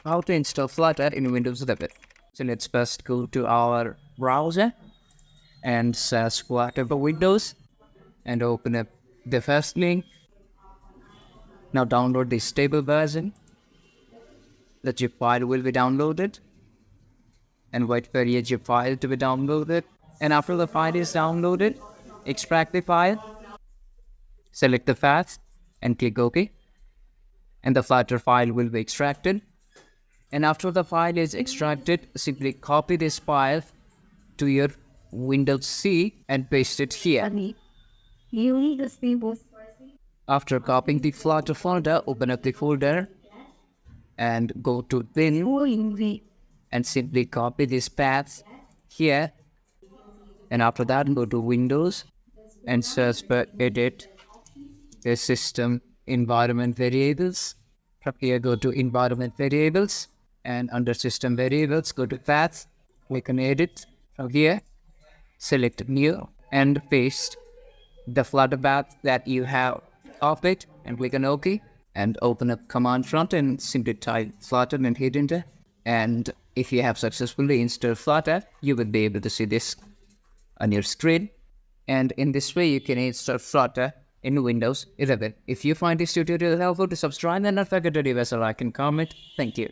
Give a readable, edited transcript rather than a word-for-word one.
how to install Flutter in Windows 11. So let's first go to our browser and search Flutter for Windows and open up the first link. Now download the stable version. The zip file will be downloaded and wait for your zip file to be downloaded. And after the file is downloaded, extract the file, select the path and click OK. And the Flutter file will be extracted. And after the file is extracted, simply copy this file to your Windows C and paste it here. After copying the Flutter folder, open up the folder and go to bin and simply copy this path here. And after that, go to Windows and search for edit the system environment variables. From here, go to environment variables and under system variables, go to path, click on edit. From here, select new and paste the Flutter path that you have copied and click on OK and open up command prompt and simply type Flutter and hit enter. And if you have successfully installed Flutter, you will be able to see this on your screen. And in this way, you can install Flutter in Windows 11. If you find this tutorial helpful, to subscribe and not forget to leave us a like and comment. Thank you.